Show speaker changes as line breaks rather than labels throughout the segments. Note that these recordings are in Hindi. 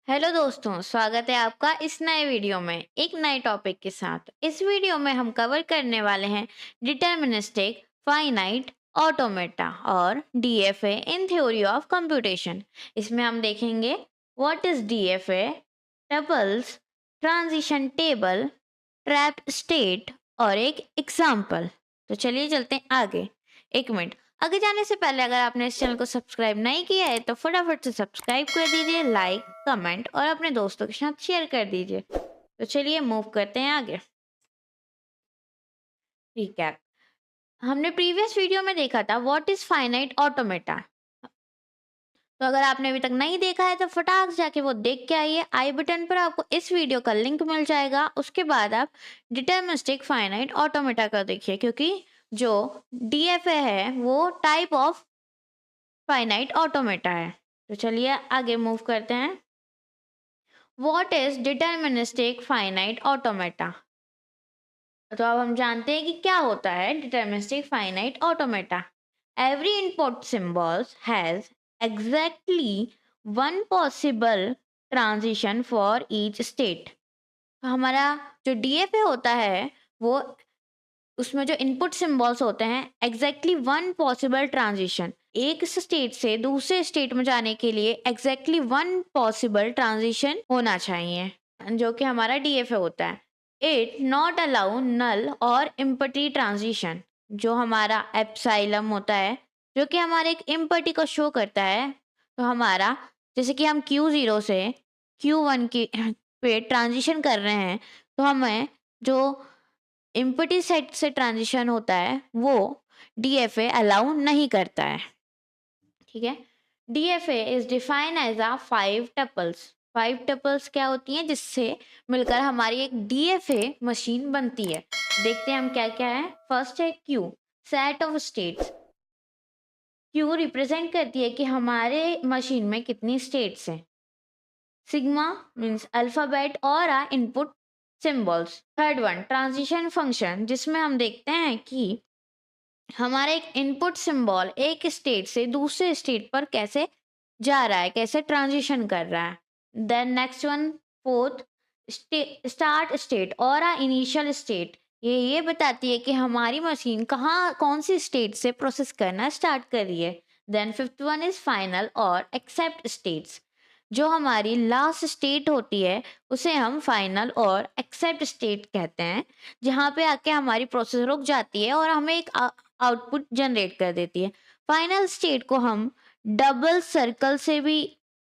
हेलो दोस्तों, स्वागत है आपका इस नए वीडियो में एक नए टॉपिक के साथ। इस वीडियो में हम कवर करने वाले हैं डिटर्मिनिस्टिक फाइनाइट ऑटोमेटा और DFA in theory of computation. इसमें हम देखेंगे what is DFA, tuples, transition table, trap state और एक एग्जाम्पल। तो चलिए चलते हैं आगे। एक मिनट, आगे जाने से पहले अगर आपने इस चैनल को सब्सक्राइब नहीं किया है तो फटाफट से सब्सक्राइब कर दीजिए, लाइक, कमेंट और अपने दोस्तों के साथ शेयर कर दीजिए। तो चलिए मूव करते हैं आगे। रिकैप, हमने प्रीवियस वीडियो में देखा था व्हाट इज फाइनाइट ऑटोमेटा। तो अगर आपने अभी तक नहीं देखा है तो फटाक से जाके वो देख के आइए। आई बटन पर आपको इस वीडियो का लिंक मिल जाएगा। उसके बाद आप डिटर्मिनिस्टिक फाइनाइट ऑटोमेटा का देखिए, क्योंकि जो डीएफए है वो टाइप ऑफ फाइनाइट ऑटोमेटा है। तो चलिए आगे मूव करते हैं। What is deterministic finite automata. तो अब हम जानते हैं कि क्या होता है deterministic finite automata. Every input symbols has exactly one possible transition for each state. हमारा जो डीएफए होता है वो, उसमें जो इनपुट सिंबल्स होते हैं एग्जैक्टली वन पॉसिबल ट्रांजिशन, एक स्टेट से दूसरे स्टेट में जाने के लिए एग्जैक्टली वन पॉसिबल ट्रांजिशन होना चाहिए, जो कि हमारा डीएफए होता है। इट नॉट अलाउ नल और इम्पटी ट्रांजिशन, जो हमारा एप्साइलम होता है, जो कि हमारे एक इम्पटी को शो करता है। तो हमारा, जैसे कि हम Q0 से Q1 की पे ट्रांजिशन कर रहे हैं, तो हमें जो इम्पटी सेट से ट्रांजिशन होता है वो डीएफए अलाउ नहीं करता है। ठीक है। DFA is define as a five tuples. Five tuples क्या होती हैं, जिससे मिलकर हमारी एक डीएफए मशीन बनती है। देखते हैं हम क्या क्या है। फर्स्ट है Q, set of states. Q represent करती है कि हमारे मशीन में कितनी स्टेट्स हैं। सिग्मा मीन्स अल्फाबेट और input symbols. Third one transition function, जिसमें हम देखते हैं कि हमारा एक इनपुट सिंबल एक स्टेट से दूसरे स्टेट पर कैसे जा रहा है, कैसे ट्रांजिशन कर रहा है। Then next one, fourth, start state और इनिशियल स्टेट। ये बताती है कि हमारी मशीन कहाँ कौन सी स्टेट से प्रोसेस करना स्टार्ट कर रही है। Then fifth one is final और एक्सेप्ट स्टेट्स। जो हमारी लास्ट स्टेट होती है उसे हम फाइनल और एक्सेप्ट स्टेट कहते हैं, जहाँ पे आके हमारी प्रोसेस रुक जाती है और हमें एक आउटपुट जनरेट कर देती है। फाइनल स्टेट को हम डबल सर्कल से भी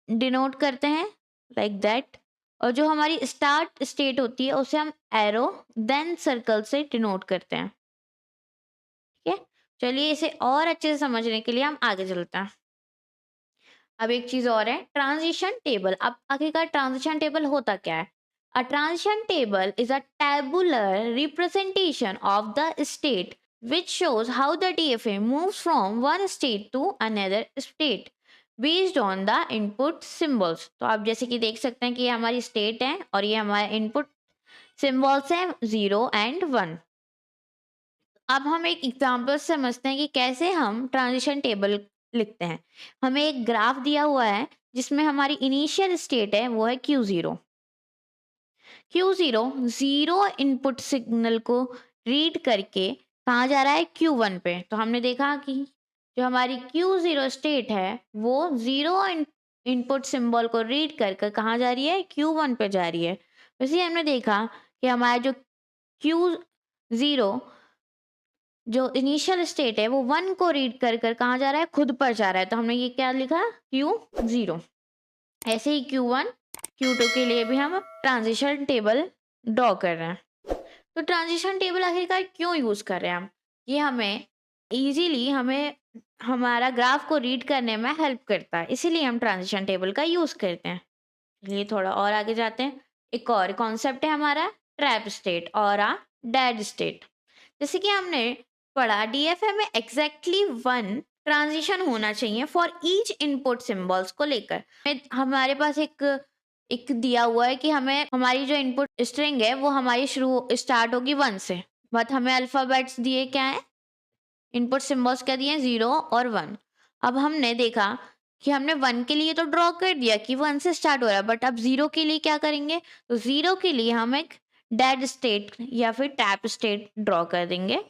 डिनोट करते हैं, लाइक दैट। और जो हमारी स्टार्ट स्टेट होती है उसे हम एरो देन सर्कल से डिनोट करते हैं। ठीक है। चलिए इसे और अच्छे से समझने के लिए हम आगे चलते हैं। अब एक चीज और है, ट्रांजिशन टेबल। अब आखिरकार ट्रांजिशन टेबल होता क्या है। A transition table is a tabular representation of the state which shows how the DFA moves from one state to another state based on the input symbols। तो आप जैसे कि देख सकते हैं कि ये हमारी स्टेट है और ये हमारे इनपुट सिंबल्स हैं 0 एंड 1। अब हम एक एग्जांपल समझते हैं कि कैसे हम ट्रांजिशन टेबल लिखते हैं। हमें एक ग्राफ दिया हुआ है जिसमें हमारी इनिशियल स्टेट है वो है Q0। Q0 zero input signal को रीड करके कहाँ जा रहा है, Q1 पे। तो हमने देखा कि जो हमारी Q0 स्टेट है वो जीरो इनपुट सिंबल को रीड कर कर कहाँ जा रही है, Q1 पे जा रही है। वैसे ही हमने देखा कि हमारा जो Q0 जो इनिशियल स्टेट है वो 1 को रीड कर कर कहाँ जा रहा है, खुद पर जा रहा है। तो हमने ये क्या लिखा, Q0। ऐसे ही Q1 Q2 के लिए भी हम ट्रांजिशन टेबल ड्रॉ कर रहे हैं। तो ट्रांजिशन टेबल आखिरकार क्यों यूज कर रहे हैं हम, ये हमें इजीली हमें हमारा ग्राफ को रीड करने में हेल्प करता है, इसीलिए हम ट्रांजिशन टेबल का यूज करते हैं। चलिए थोड़ा और आगे जाते हैं। एक और कॉन्सेप्ट है हमारा ट्रैप स्टेट और डेड स्टेट। जैसे कि हमने पढ़ा डीएफए में एग्जैक्टली वन ट्रांजिशन होना चाहिए फॉर ईच इनपुट सिंबल्स को लेकर। हमारे पास एक एक दिया हुआ है कि हमें हमारी जो इनपुट स्ट्रिंग है वो हमारी शुरू स्टार्ट होगी 1 से, बट हमें अल्फाबेट्स दिए क्या है, इनपुट सिंबल्स क्या दिए, 0 और 1। अब हमने देखा कि हमने 1 के लिए तो ड्रॉ कर दिया कि 1 से स्टार्ट हो रहा है, बट अब 0 के लिए क्या करेंगे? तो 0 के लिए हम एक डेड स्टेट या फिर ट्रैप स्टेट ड्रॉ कर देंगे।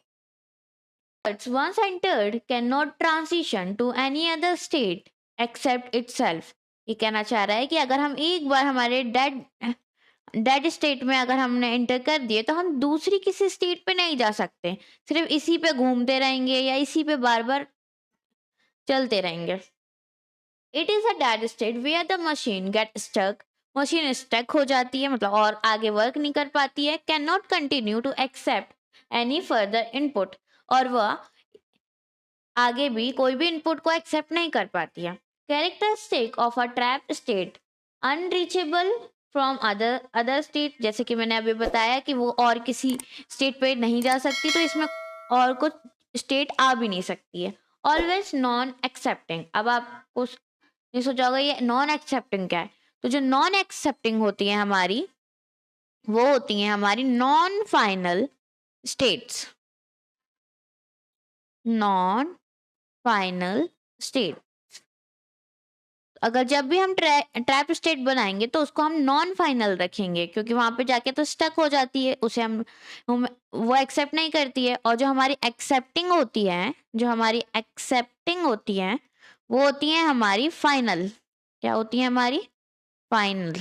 Words once entered cannot transition to any other state except itself। ये कहना चाह रहा है कि अगर हम एक बार हमारे डेड स्टेट में अगर हमने एंटर कर दिए तो हम दूसरी किसी स्टेट पे नहीं जा सकते, सिर्फ इसी पे घूमते रहेंगे या इसी पे बार बार चलते रहेंगे। It is a dead state where the machine get stuck. Machine stuck हो जाती है, मतलब और आगे वर्क नहीं कर पाती है। Can not continue to accept any further input, और वह आगे भी कोई भी इनपुट को एक्सेप्ट नहीं कर पाती है। Characteristic of a trap state unreachable from other state, जैसे कि मैंने अभी बताया कि वो और किसी स्टेट पे नहीं जा सकती, तो इसमें और कुछ स्टेट आ भी नहीं सकती है। Always non accepting. अब आपको ये सोचा होगा ये नॉन एक्सेप्टिंग क्या है? तो जो नॉन एक्सेप्टिंग होती है हमारी, वो होती हैं हमारी non final states. Non final state, अगर जब भी हम ट्रैप स्टेट बनाएंगे तो उसको हम नॉन फाइनल रखेंगे, क्योंकि वहां पे जाके तो स्टक हो जाती है, उसे हम वो एक्सेप्ट नहीं करती है। और जो हमारी एक्सेप्टिंग होती है, जो हमारी एक्सेप्टिंग होती है, वो होती है हमारी फाइनल। क्या होती है हमारी? Final,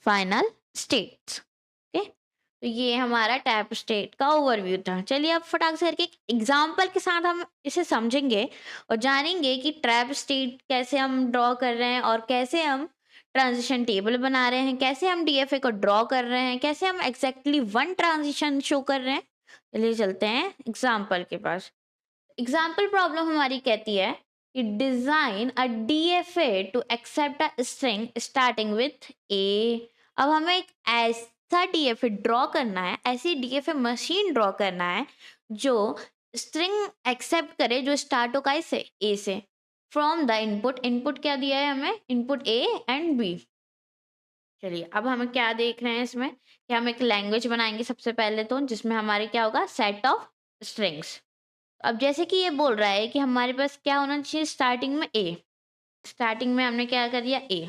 final states. ओके, तो ये हमारा टैप स्टेट का ओवरव्यू था। चलिए अब फटाक से करके एक एग्जाम्पल के साथ हम इसे समझेंगे और जानेंगे कि ट्रैप स्टेट कैसे हम ड्रॉ कर रहे हैं और कैसे हम ट्रांजिशन टेबल बना रहे हैं, कैसे हम डीएफए को ड्रॉ कर रहे हैं, कैसे हम एग्जैक्टली वन ट्रांजिशन शो कर रहे हैं। चलिए चलते हैं एग्जाम्पल के पास। एग्जाम्पल प्रॉब्लम हमारी कहती है कि design a DFA to accept a string starting with a. अब हमें एक ऐसा डीएफए ड्रॉ करना है, ऐसी डीएफए मशीन ड्रॉ करना है जो स्ट्रिंग एक्सेप्ट करे जो स्टार्ट होगा इससे ए से। फ्रॉम द इनपुट, इनपुट क्या दिया है हमें? Input A and B. चलिए अब हमें क्या देख रहे हैं इसमें कि हम एक लैंग्वेज बनाएंगे सबसे पहले, तो जिसमें हमारे क्या होगा? Set of strings. अब जैसे कि ये बोल रहा है कि हमारे पास क्या होना चाहिए स्टार्टिंग में? ए। स्टार्टिंग में हमने क्या कर दिया? ए।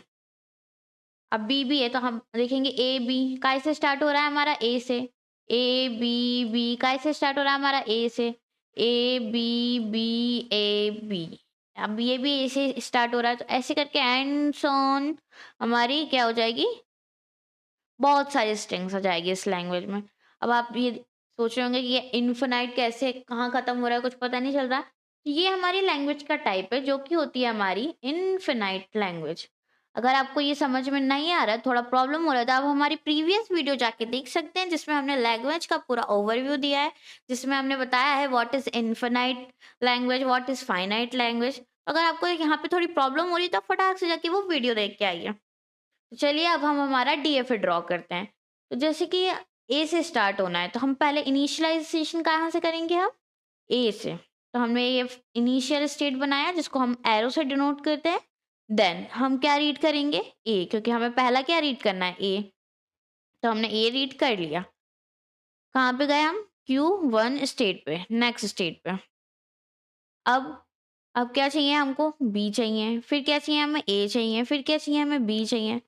अब बी भी है तो हम देखेंगे ए बी काय से स्टार्ट हो रहा है? हमारा ए से। ए बी बी काय से स्टार्ट हो रहा है? हमारा ए से। A B B A B. अब ये भी ए से स्टार्ट हो रहा है, तो ऐसे करके एंड सॉन हमारी क्या हो जाएगी? बहुत सारी स्ट्रिंग्स आ जाएगी इस लैंग्वेज में। अब आप ये सोच रहे होंगे कि ये इन्फिनाइट कैसे कहाँ खत्म हो रहा है, कुछ पता नहीं चल रहा। तो ये हमारी लैंग्वेज का टाइप है जो कि होती है हमारी इन्फिनाइट लैंग्वेज। अगर आपको ये समझ में नहीं आ रहा, थोड़ा प्रॉब्लम हो रहा है, तो आप हमारी प्रीवियस वीडियो जाके देख सकते हैं जिसमें हमने लैंग्वेज का पूरा ओवरव्यू दिया है, जिसमें हमने बताया है what is infinite language, what is finite language. अगर आपको यहाँ पे थोड़ी प्रॉब्लम हो रही है तो फटाक से जाके वो वीडियो देख के आइए। तो चलिए अब हम हमारा डीएफए ड्रॉ करते हैं। तो जैसे कि ए से स्टार्ट होना है तो हम पहले इनिशियलाइजेशन कहाँ से करेंगे? हम ए से। तो हमने ये इनिशियल स्टेट बनाया जिसको हम एरो से डिनोट करते हैं। देन हम क्या रीड करेंगे? ए, क्योंकि हमें पहला क्या रीड करना है? ए। तो हमने ए रीड कर लिया। कहाँ पे गए हम? Q1 स्टेट पे, नेक्स्ट स्टेट पे। अब अब क्या चाहिए हमको? बी चाहिए। फिर क्या चाहिए हमें? ए चाहिए। फिर क्या चाहिए हमें? बी चाहिए।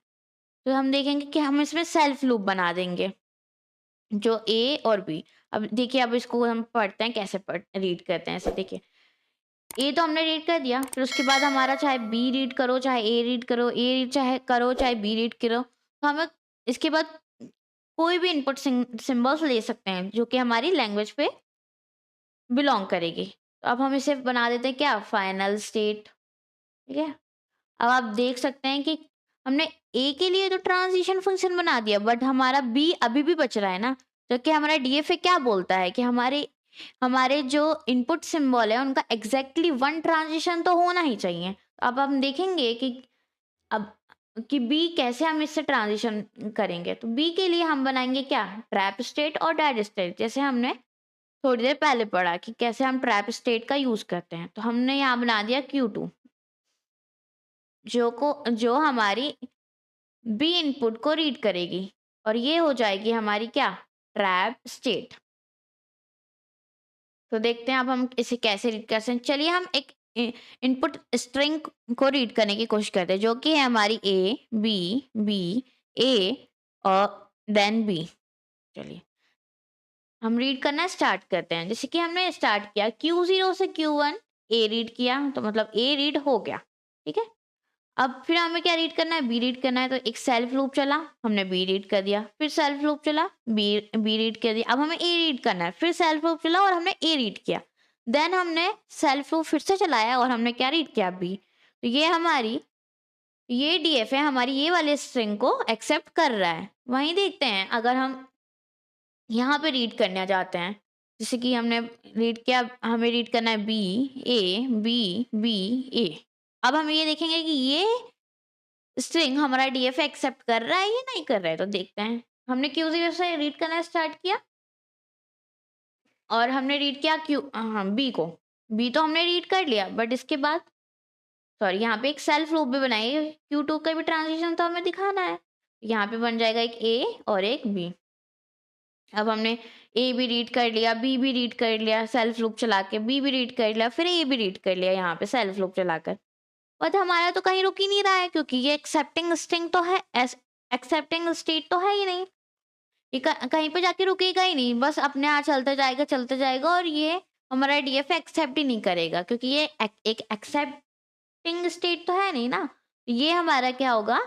तो हम देखेंगे कि हम इसमें सेल्फ लूप बना देंगे जो ए और बी। अब देखिए, अब इसको हम पढ़ते हैं कैसे रीड करते हैं। ऐसे देखिए, ए तो हमने रीड कर दिया, फिर उसके बाद हमारा चाहे बी रीड करो, चाहे ए रीड करो, ए रीड चाहे करो, चाहे बी रीड करो, तो हमें इसके बाद कोई भी इनपुट सिंबल्स ले सकते हैं जो कि हमारी लैंग्वेज पे बिलोंग करेगी। तो अब हम इसे बना देते हैं क्या? Final state. ठीक है, अब आप देख सकते हैं कि हमने ए के लिए तो ट्रांजिशन फंक्शन बना दिया, बट हमारा बी अभी भी बच रहा है ना। तो कि हमारा डीएफए क्या बोलता है कि हमारे हमारे जो इनपुट सिंबल है उनका एग्जैक्टली वन ट्रांजिशन तो होना ही चाहिए। तो अब हम देखेंगे कि अब कि बी कैसे हम इससे ट्रांजिशन करेंगे। तो बी के लिए हम बनाएंगे क्या? ट्रैप स्टेट और डेड स्टेट, जैसे हमने थोड़ी देर पहले पढ़ा कि कैसे हम ट्रैप स्टेट का यूज करते हैं। तो हमने यहाँ बना दिया Q2 जो हमारी बी इनपुट को रीड करेगी, और ये हो जाएगी हमारी क्या? Trap state. तो देखते हैं अब हम इसे कैसे रीड कर सकते हैं। चलिए हम एक इनपुट स्ट्रिंग को रीड करने की कोशिश करते हैं, जो कि है हमारी ए बी बी ए और देन बी। चलिए हम रीड करना स्टार्ट करते हैं। जैसे कि हमने स्टार्ट किया Q0 से Q1 ए रीड किया, तो मतलब ए रीड हो गया, ठीक है। अब फिर हमें क्या रीड करना है, बी रीड करना है, तो एक सेल्फ लूप चला, हमने बी रीड कर दिया, फिर सेल्फ लूप चला, बी रीड कर दिया, अब हमें ए रीड करना है, फिर सेल्फ लूप चला और हमने ए रीड किया, देन हमने सेल्फ लूप फिर से चलाया और हमने क्या रीड किया, बी। तो ये डीएफ है हमारी, ये वाले स्ट्रिंग को एक्सेप्ट कर रहा है। वहीं देखते हैं अगर हम यहाँ पे रीड करना चाहते हैं, जैसे कि हमने रीड किया, हमें रीड करना है बी ए बी ए। अब हम ये देखेंगे कि ये स्ट्रिंग हमारा डीएफ एक्सेप्ट कर रहा है या नहीं कर रहा है, तो देखते हैं। हमने Q0 से रीड करना स्टार्ट किया और हमने रीड किया बी को, बी तो हमने रीड कर लिया, बट इसके बाद सॉरी यहाँ पे एक सेल्फ लूप भी बनाई है, Q2 का भी ट्रांजिशन तो हमें दिखाना है। यहाँ पे बन जाएगा एक ए और एक बी। अब हमने ए भी रीड कर लिया, बी भी रीड कर लिया सेल्फ लूप चला के, बी भी रीड कर लिया, फिर ए भी रीड कर लिया यहाँ पे सेल्फ लूप चलाकर। बट हमारा तो कहीं रुक ही नहीं रहा है, क्योंकि ये एक्सेप्टिंग स्ट्रिंग तो है, एक्सेप्टिंग स्टेट तो है ही नहीं, ये कहीं पे जाके रुकेगा ही नहीं, बस अपने आप चलते जाएगा और ये हमारा डीएफ एक्सेप्ट ही नहीं करेगा, क्योंकि ये एक एक्सेप्टिंग स्टेट तो है नहीं ना। ये हमारा क्या होगा,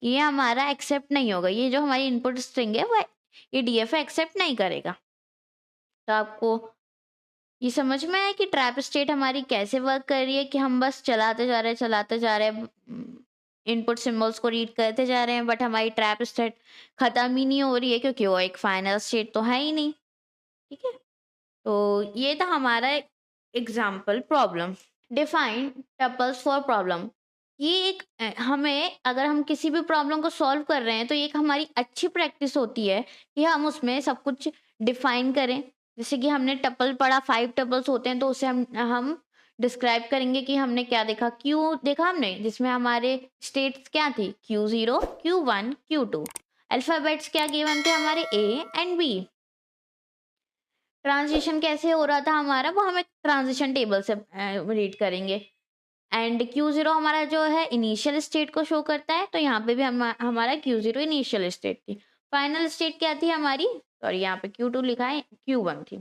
ये हमारा एक्सेप्ट नहीं होगा, ये जो हमारी इनपुट स्ट्रिंग है वो ये डीएफ एक्सेप्ट नहीं करेगा। तो आपको ये समझ में आया कि ट्रैप स्टेट हमारी कैसे वर्क कर रही है, कि हम बस चलाते जा रहे हैं, इनपुट सिंबल्स को रीड करते जा रहे हैं, बट हमारी ट्रैप स्टेट खत्म ही नहीं हो रही है, क्योंकि वो एक फाइनल स्टेट तो है ही नहीं, ठीक है। तो ये था हमारा example problem. Define tuples for problem. ये एक हमें, अगर हम किसी भी प्रॉब्लम को सॉल्व कर रहे हैं, तो ये एक हमारी अच्छी प्रैक्टिस होती है कि हम उसमें सब कुछ डिफाइन करें। जैसे कि हमने टपल पढ़ा, 5 टपल्स होते हैं, तो उसे हम डिस्क्राइब करेंगे कि हमने क्या देखा, क्यू देखा हमने, जिसमें हमारे स्टेट्स क्या थी, Q0 Q1 Q2। अल्फाबेट्स क्या गिवन थे हमारे, ए एंड बी। ट्रांजिशन कैसे हो रहा था हमारा, वो हम एक ट्रांजिशन टेबल से रीड करेंगे। एंड Q0 हमारा जो है इनिशियल स्टेट को शो करता है, तो यहाँ पे भी हमारा Q0 इनिशियल स्टेट थी। फाइनल स्टेट क्या थी हमारी, सॉरी यहाँ पे Q2 लिखा है, Q1 थी।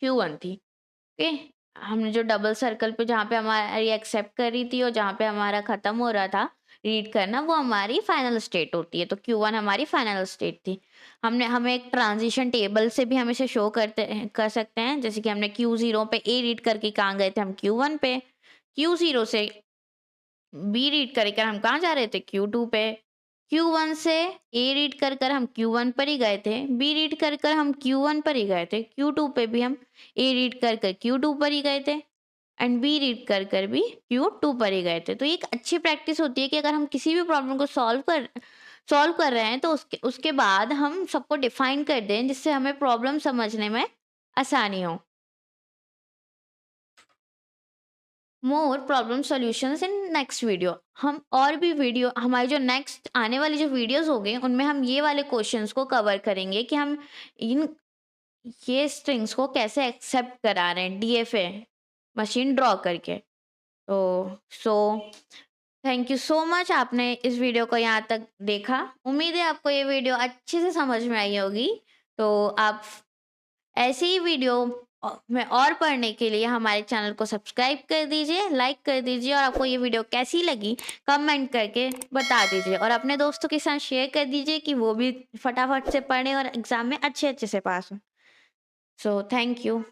ओके, हमने जो डबल सर्कल पे जहाँ पे हमारी एक्सेप्ट कर रही थी और जहाँ पे हमारा खत्म हो रहा था रीड करना, वो हमारी फाइनल स्टेट होती है। तो Q1 हमारी फाइनल स्टेट थी। हमें एक ट्रांजिशन टेबल से भी हम इसे शो कर सकते हैं, जैसे कि हमने Q0 पे ए रीड करके कहाँ गए थे, हम Q1 पे, Q0 से बी रीड कर हम कहाँ जा रहे थे, Q2 पे, Q1 से ए रीड कर हम Q1 पर ही गए थे, बी रीड कर हम Q1 पर ही गए थे, Q2 पे भी हम ए रीड कर Q2 पर ही गए थे, एंड बी रीड कर भी Q2 पर ही गए थे। तो ये एक अच्छी प्रैक्टिस होती है कि अगर हम किसी भी प्रॉब्लम को सॉल्व कर रहे हैं, तो उसके बाद हम सबको डिफाइन कर दें, जिससे हमें प्रॉब्लम समझने में आसानी हो। More problem solutions in next video. हम और भी वीडियो, हमारी जो नेक्स्ट आने वाली जो वीडियोस होंगे, उनमें हम ये वाले क्वेश्चंस को कवर करेंगे कि हम ये स्ट्रिंग्स को कैसे एक्सेप्ट करा रहे हैं डीएफए मशीन ड्रॉ करके। तो so thank you so much, आपने इस वीडियो को यहाँ तक देखा। उम्मीद है आपको ये वीडियो अच्छे से समझ में आई होगी। तो आप ऐसे ही वीडियो में और पढ़ने के लिए हमारे चैनल को सब्सक्राइब कर दीजिए, लाइक कर दीजिए, और आपको ये वीडियो कैसी लगी कमेंट करके बता दीजिए, और अपने दोस्तों के साथ शेयर कर दीजिए कि वो भी फटाफट से पढ़ें और एग्ज़ाम में अच्छे से पास हों। So thank you.